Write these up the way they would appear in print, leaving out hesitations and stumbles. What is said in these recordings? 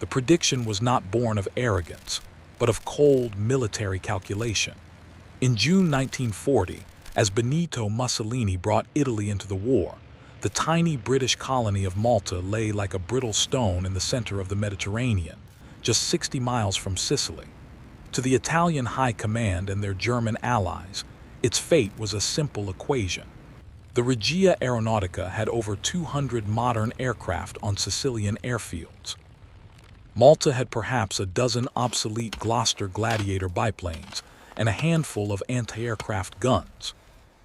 The prediction was not born of arrogance, but of cold military calculation. In June 1940, as Benito Mussolini brought Italy into the war, the tiny British colony of Malta lay like a brittle stone in the center of the Mediterranean, just 60 miles from Sicily. To the Italian High Command and their German allies, its fate was a simple equation. The Regia Aeronautica had over 200 modern aircraft on Sicilian airfields. Malta had perhaps a dozen obsolete Gloster Gladiator biplanes and a handful of anti-aircraft guns.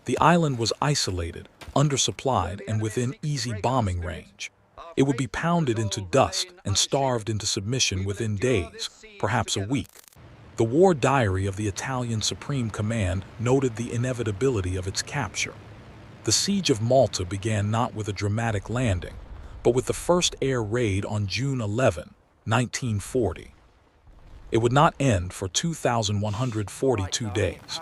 The island was isolated, undersupplied, and within easy bombing range. It would be pounded into dust and starved into submission within days, perhaps a week. The war diary of the Italian Supreme Command noted the inevitability of its capture. The siege of Malta began not with a dramatic landing, but with the first air raid on June 11, 1940. It would not end for 2,142 days.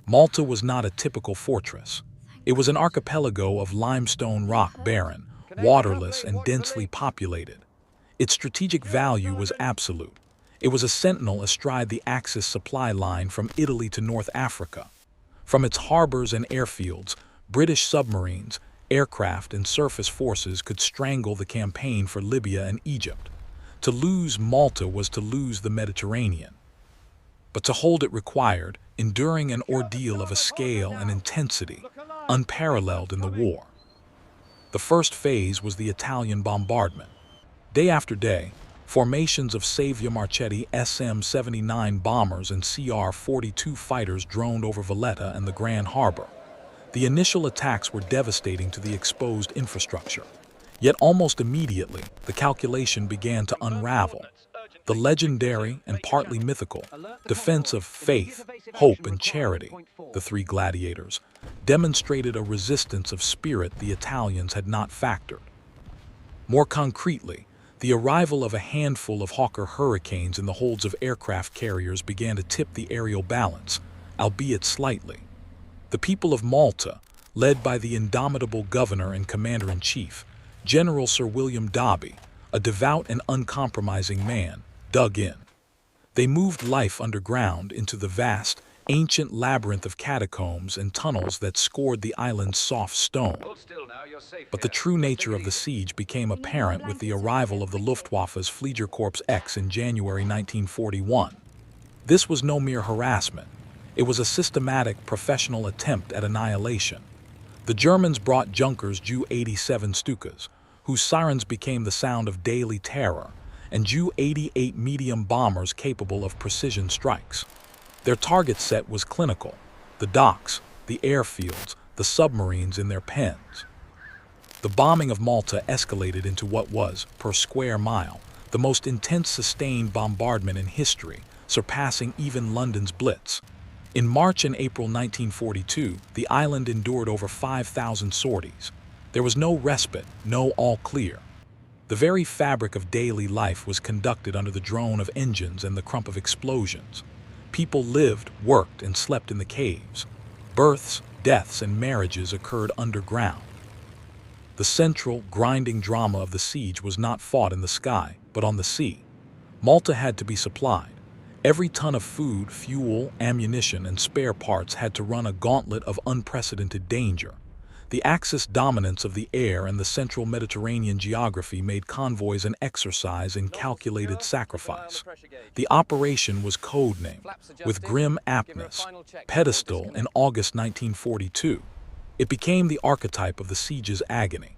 Malta was not a typical fortress. It was an archipelago of limestone rock, barren, waterless, and densely populated. Its strategic value was absolute. It was a sentinel astride the Axis supply line from Italy to North Africa. From its harbors and airfields, British submarines, aircraft, and surface forces could strangle the campaign for Libya and Egypt. To lose Malta was to lose the Mediterranean. But to hold it required enduring an ordeal of a scale and intensity unparalleled in the war. The first phase was the Italian bombardment. Day after day, formations of Savia Marchetti SM-79 bombers and CR-42 fighters droned over Valletta and the Grand Harbor. The initial attacks were devastating to the exposed infrastructure. Yet almost immediately, the calculation began to unravel. The legendary and partly mythical defense of faith, hope, and charity, the three gladiators, demonstrated a resistance of spirit the Italians had not factored. More concretely, the arrival of a handful of Hawker Hurricanes in the holds of aircraft carriers began to tip the aerial balance, albeit slightly. The people of Malta, led by the indomitable governor and commander-in-chief, General Sir William Dobbie, a devout and uncompromising man, dug in. They moved life underground into the vast, ancient labyrinth of catacombs and tunnels that scored the island's soft stone. But the true nature of the siege became apparent with the arrival of the Luftwaffe's Fliegerkorps X in January 1941. This was no mere harassment. It was a systematic, professional attempt at annihilation. The Germans brought Junkers Ju-87 Stukas, whose sirens became the sound of daily terror, and Ju-88 medium bombers capable of precision strikes. Their target set was clinical: the docks, the airfields, the submarines in their pens. The bombing of Malta escalated into what was, per square mile, the most intense sustained bombardment in history, surpassing even London's Blitz. In March and April 1942, the island endured over 5,000 sorties. There was no respite, no all clear. The very fabric of daily life was conducted under the drone of engines and the crump of explosions. People lived, worked, and slept in the caves. Births, deaths, and marriages occurred underground. The central, grinding drama of the siege was not fought in the sky, but on the sea. Malta had to be supplied. Every ton of food, fuel, ammunition, and spare parts had to run a gauntlet of unprecedented danger. The Axis dominance of the air and the central Mediterranean geography made convoys an exercise in calculated sacrifice. The operation was codenamed, with grim aptness, Pedestal in August 1942. It became the archetype of the siege's agony.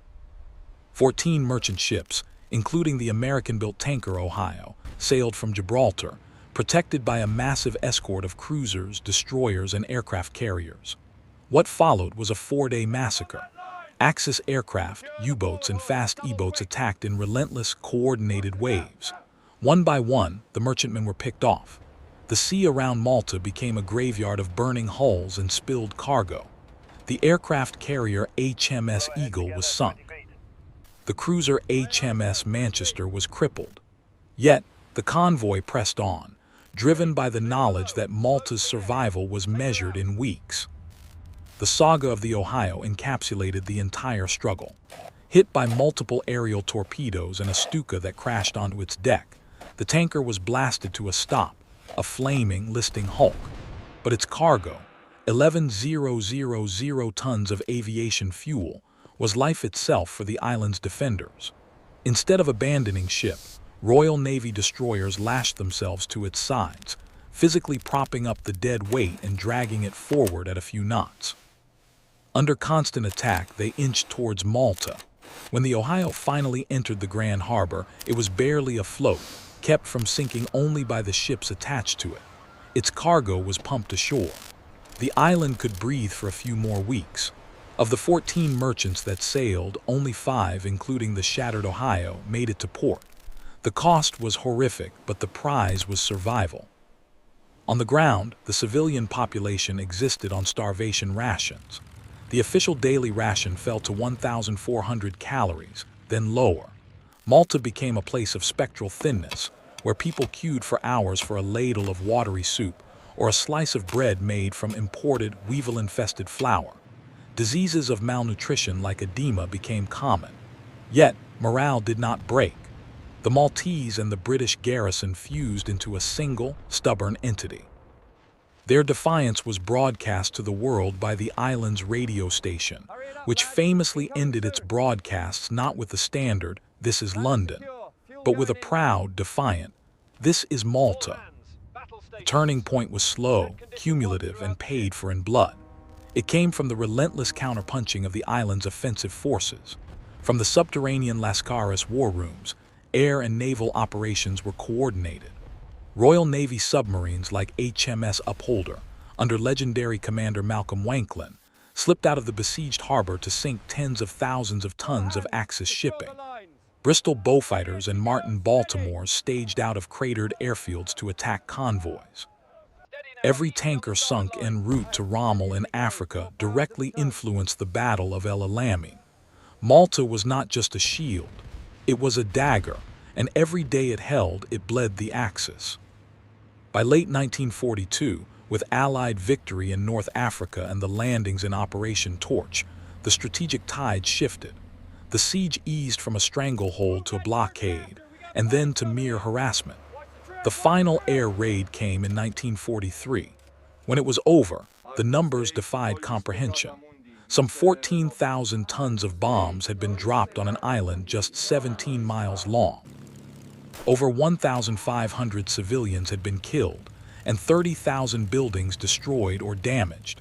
14 merchant ships, including the American-built tanker Ohio, sailed from Gibraltar, protected by a massive escort of cruisers, destroyers, and aircraft carriers. What followed was a 4-day massacre. Axis aircraft, U-boats, and fast E-boats attacked in relentless, coordinated waves. One by one, the merchantmen were picked off. The sea around Malta became a graveyard of burning hulls and spilled cargo. The aircraft carrier HMS Eagle was sunk. The cruiser HMS Manchester was crippled. Yet, the convoy pressed on, driven by the knowledge that Malta's survival was measured in weeks. The saga of the Ohio encapsulated the entire struggle. Hit by multiple aerial torpedoes and a Stuka that crashed onto its deck, the tanker was blasted to a stop, a flaming, listing hulk. But its cargo, 11,000 tons of aviation fuel, was life itself for the island's defenders. Instead of abandoning ship, Royal Navy destroyers lashed themselves to its sides, physically propping up the dead weight and dragging it forward at a few knots. Under constant attack, they inched towards Malta. When the Ohio finally entered the Grand Harbor, it was barely afloat, kept from sinking only by the ships attached to it. Its cargo was pumped ashore. The island could breathe for a few more weeks. Of the 14 merchants that sailed, only 5, including the shattered Ohio, made it to port. The cost was horrific, but the prize was survival. On the ground, the civilian population existed on starvation rations. The official daily ration fell to 1,400 calories, then lower. Malta became a place of spectral thinness, where people queued for hours for a ladle of watery soup or a slice of bread made from imported, weevil-infested flour. Diseases of malnutrition like edema became common. Yet, morale did not break. The Maltese and the British garrison fused into a single, stubborn entity. Their defiance was broadcast to the world by the island's radio station, which famously ended its broadcasts not with the standard, "This is London," but with a proud, defiant, "This is Malta." The turning point was slow, cumulative, and paid for in blood. It came from the relentless counterpunching of the island's offensive forces. From the subterranean Lascaris war rooms, air and naval operations were coordinated. Royal Navy submarines like HMS Upholder, under legendary Commander Malcolm Wanklyn, slipped out of the besieged harbor to sink tens of thousands of tons of Axis shipping. Bristol Beaufighters and Martin Baltimores staged out of cratered airfields to attack convoys. Every tanker sunk en route to Rommel in Africa directly influenced the Battle of El Alamein. Malta was not just a shield, it was a dagger, and every day it held, it bled the Axis. By late 1942, with Allied victory in North Africa and the landings in Operation Torch, the strategic tide shifted. The siege eased from a stranglehold to a blockade, and then to mere harassment. The final air raid came in 1943. When it was over, the numbers defied comprehension. Some 14,000 tons of bombs had been dropped on an island just 17 miles long. Over 1,500 civilians had been killed, and 30,000 buildings destroyed or damaged.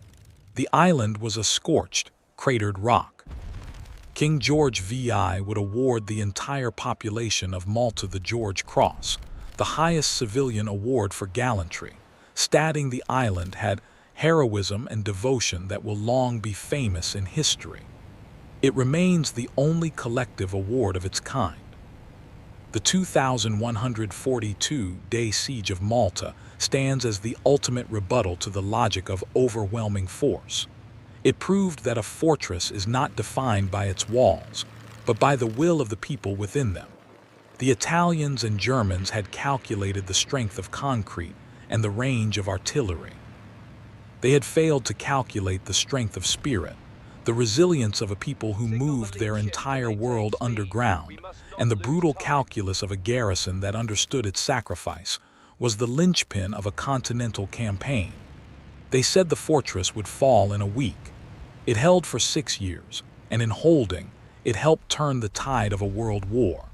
The island was a scorched, cratered rock. King George VI would award the entire population of Malta the George Cross, the highest civilian award for gallantry, stating the island had heroism and devotion that will long be famous in history. It remains the only collective award of its kind. The 2,142-day siege of Malta stands as the ultimate rebuttal to the logic of overwhelming force. It proved that a fortress is not defined by its walls, but by the will of the people within them. The Italians and Germans had calculated the strength of concrete and the range of artillery. They had failed to calculate the strength of spirit, the resilience of a people who moved their entire world underground, and the brutal calculus of a garrison that understood its sacrifice was the linchpin of a continental campaign. They said the fortress would fall in a week. It held for 6 years, and in holding, it helped turn the tide of a world war.